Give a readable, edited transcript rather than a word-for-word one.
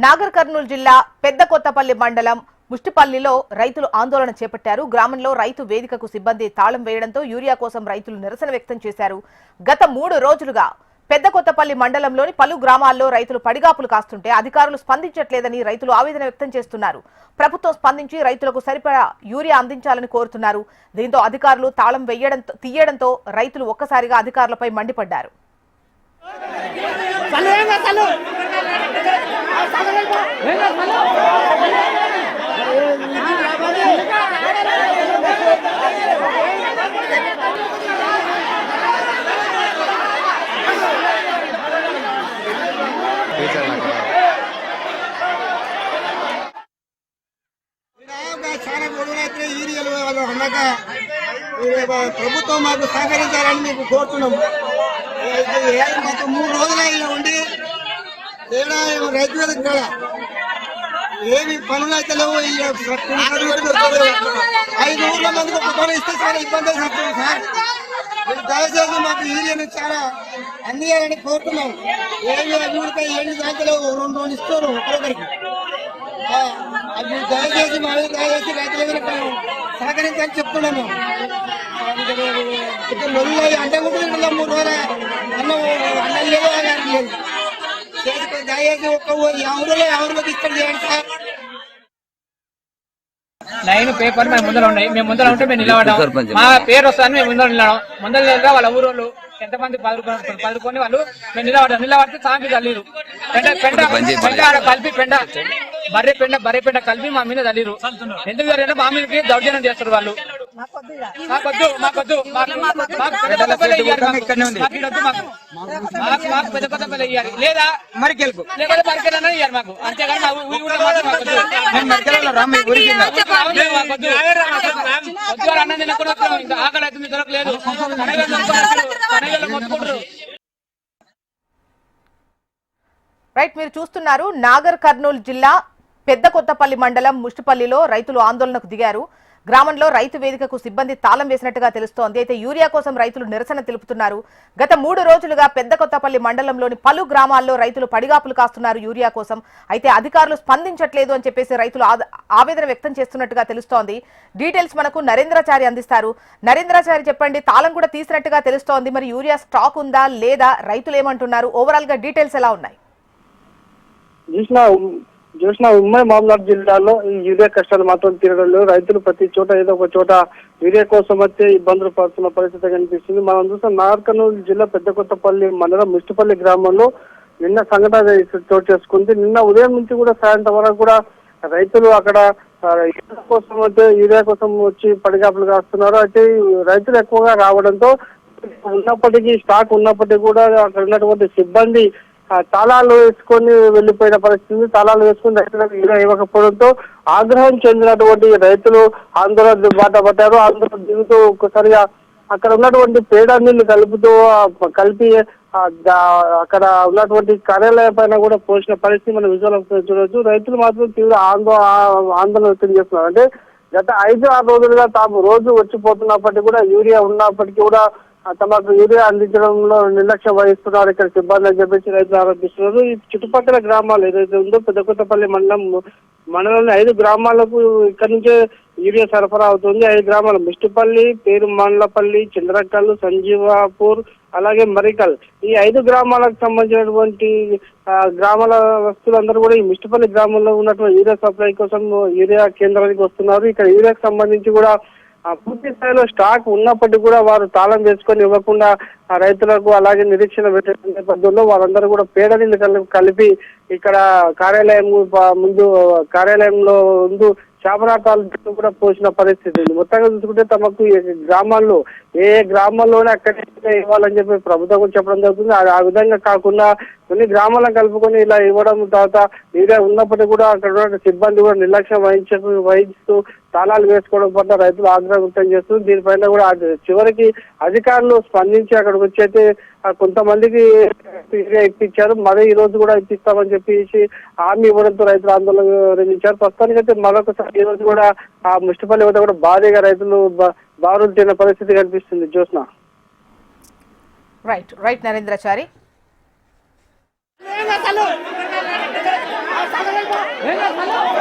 నాగర్ కర్నూలు జిల్లా పెద్దకొత్తపల్లి మండలం ముష్టిపల్లిలో రైతులు ఆందోళన చేపట్టారు. గ్రామంలో రైతు వేదికకు సిబ్బంది తాళం వేయడంతో యూరియా కోసం రైతులు నిరసన వ్యక్తం చేశారు. గత 3 రోజులుగా పెద్దకొత్తపల్లి మండలంలోని పలు గ్రామాల్లో రైతులు పడిగాపులు కాస్తుంటే అధికారులు స్పందించట్లేదని రైతులు ఆవేదన వ్యక్తం చేస్తున్నారు. ప్రభుత్వం స్పందించి రైతులకు సరిపడా యూరియా అందించాలని కోరుతున్నారు. దీంతో అధికారులు తాళం తీయడంతో రైతులు ఒక్కసారిగా అధికారులపై మండిపడ్డారు. చాలా గొడవలైతే ఈరియలు అన్నాక ప్రభుత్వం మాకు సహకరించాలని మీకు కోరుతున్నాం. గత 3 రోజులు ఉండి తేడా రైతు వేదిక కాడ ఏమి పనులు అయితే లేవు. 5 ఊర్ల మందికి ఒక పని ఇస్తే చాలా ఇబ్బంది అవుతుంది సార్. దయచేసి మాకు ఈరియను చాలా అందియాలని కోరుతున్నాం. ఏమి అభివృద్ధి ఎన్ని దాంట్లో 2 ఇస్తారు ఒక్కొక్కరికి. అది దయచేసి మా దయచేసి రైతులందరూ సహకరించని చెప్తున్నాము. అంటకుంటున్నాం 3 రోజులు అన్నం లేదు లేదు. దయచేసి ఒక్క ఎవరిలోకి ఇష్టం చేయండి సార్. లైన్ పేపర్ మేము ముందర ఉన్నాయి. మేము ముందర ఉంటే మేము నిలబడ్డాం. మా పేరు వస్తాను మేము ముందర నిలబడం. ముందర నిలబడ వాళ్ళ ఊరోళ్ళు ఎంతమంది పదుకొని వాళ్ళు మేము నిలబడితే సాంపి తల్లిరు. పెండ కలిపి బర్రె పెండ కలిపి మా మీద తల్లిరు. ఎందుకు జరిగినా మా మీదకి దౌర్జన్యం చేస్తారు వాళ్ళు. మాకొద్దు పెద్ద కొత్తపల్లి ఇయ్యాలి లేదా మరికెళ్ళకు లేకపోతే మరికెళ్ళన్నా ఇయ్యాలి మాకు. అంతేగాని అన్నం తినకుండా ఆకలి అవుతుంది దొరకలేదు. రైట్, మీరు చూస్తున్నారు నాగర్ కర్నూలు జిల్లా పెద్దకొత్తపల్లి మండలం ముష్టిపల్లిలో రైతులు ఆందోళనకు దిగారు. గ్రామంలో రైతు వేదికకు సిబ్బంది తాళం వేసినట్టుగా తెలుస్తోంది. అయితే యూరియా కోసం రైతులు నిరసన తెలుపుతున్నారు. గత 3 రోజులుగా పెద్దకొత్తపల్లి మండలంలోని పలు గ్రామాల్లో రైతులు పడిగాపులు కాస్తున్నారు యూరియా కోసం. అయితే అధికారులు స్పందించట్లేదు అని చెప్పేసి రైతులు ఆవేదన వ్యక్తం చేస్తున్నట్టుగా తెలుస్తోంది. డీటెయిల్స్ మనకు నరేంద్రాచారి అందిస్తారు. నరేంద్రాచారి చెప్పండి, తాళం కూడా తీసినట్టుగా తెలుస్తోంది. మరి యూరియా స్టాక్ ఉందా లేదా, రైతులు ఏమంటున్నారు, ఓవరాల్ గా డీటెయిల్స్ ఎలా ఉన్నాయి? ఉమ్మడి మహబూబాబాద్ జిల్లాలో ఈ యూరియా కష్టాలు మాత్రం తీరడం లేదు. రైతులు ప్రతి చోట ఏదో ఒక చోట యూరియా కోసం వచ్చే ఇబ్బందులు పడుతున్న పరిస్థితి కనిపిస్తుంది. మనం చూస్తాం నాగర్ కర్నూలు జిల్లా పెద్దకొత్తపల్లి మండలం ముష్టిపల్లి గ్రామంలో నిన్న సంఘటన చోటు చేసుకుంది. నిన్న ఉదయం నుంచి కూడా సాయంత్రం వరకు కూడా రైతులు అక్కడ యూరియా కోసం వచ్చి పడిగాపులు కాస్తున్నారు. అయితే రైతులు ఎక్కువగా రావడంతో ఉన్నప్పటికీ స్టాక్ ఉన్నప్పటికీ కూడా అక్కడ ఉన్నటువంటి సిబ్బంది తాళాలు వేసుకొని వెళ్లిపోయిన పరిస్థితి. తాళాలు వేసుకుని రైతులకు యూరియా ఇవ్వకపోవడంతో ఆగ్రహం చెందినటువంటి రైతులు ఆందోళన బాట పట్టారు. ఆందోళన దిగుతూ ఒక్కసారిగా అక్కడ ఉన్నటువంటి పేడ నీళ్లు కలిపి అక్కడ ఉన్నటువంటి కార్యాలయం పైన కూడా పోసిన పరిస్థితి మనం విజువల్ చూడవచ్చు. రైతులు మాత్రం తీవ్ర ఆందోళన వ్యక్తం చేస్తున్నారు. అంటే గత 5-6 రోజులుగా తాము రోజు వచ్చిపోతున్నప్పటికీ కూడా యూరియా ఉన్నప్పటికీ కూడా తమకు యూరియా అందించడంలో నిర్లక్ష్యం వహిస్తున్నారు ఇక్కడ సిబ్బంది అని చెప్పేసి రైతులు ఆరోపిస్తున్నారు. ఈ చుట్టుపక్కల గ్రామాలు ఏదైతే ఉందో పెద్దకొత్తపల్లి మండలంలో 5 గ్రామాలకు ఇక్కడ నుంచే యూరియా సరఫరా అవుతుంది. 5 గ్రామాలు ముష్టిపల్లి, పేరుమండలపల్లి, చంద్రకల్, సంజీవాపూర్, అలాగే మరికల్. ఈ 5 గ్రామాలకు సంబంధించినటువంటి గ్రామాల వస్తువులందరూ కూడా ఈ ముష్టిపల్లి గ్రామంలో ఉన్నటువంటి యూరియా సప్లై కోసం యూరియా కేంద్రానికి వస్తున్నారు. ఇక్కడ యూరియాకి సంబంధించి కూడా పూర్తి స్థాయిలో స్టాక్ ఉన్నప్పటికీ కూడా వారు తాళం వేసుకొని ఇవ్వకుండా రైతులకు అలాగే నిరీక్షణ పెట్టే నేపథ్యంలో వారందరూ కూడా పేడ నీళ్ళు కలిపి ఇక్కడ కార్యాలయంలో ముందు శాపనార్థాలు కూడా పోసిన పరిస్థితి. మొత్తంగా చూసుకుంటే తమకు గ్రామాల్లో ఏ గ్రామాల్లోనే అక్కడే ఇవ్వాలని చెప్పి ప్రభుత్వం చెప్పడం జరుగుతుంది. ఆ విధంగా కాకుండా కొన్ని గ్రామాలను కలుపుకొని ఇలా ఇవ్వడం, తర్వాత యూరియా ఉన్నప్పటికీ కూడా అక్కడ ఉన్న సిబ్బంది కూడా నిర్లక్ష్యం వహిస్తూ తాళాలు వేసుకోవడం పట్ల రైతులు ఆగ్రహం వ్యక్తం చేస్తున్నారు. దీనిపైన కూడా చివరికి అధికారులు స్పందించి అక్కడికి వచ్చి అయితే కొంతమందికి ఇప్పించారు. మరి ఈ రోజు కూడా ఇప్పిస్తామని చెప్పేసి హామీ ఇవ్వడంతో రైతులు ఆందోళన విరమించారు. ప్రస్తుతానికి అయితే మరొకసారి ఈ రోజు కూడా ఆ ముష్టిపల్లి వద్ద కూడా భారీగా రైతులు బారులు తిన్న పరిస్థితి కనిపిస్తుంది. జ్యోత్స్న. రైట్ నరేంద్రాచారి. ఏం చేస్తున్నావు?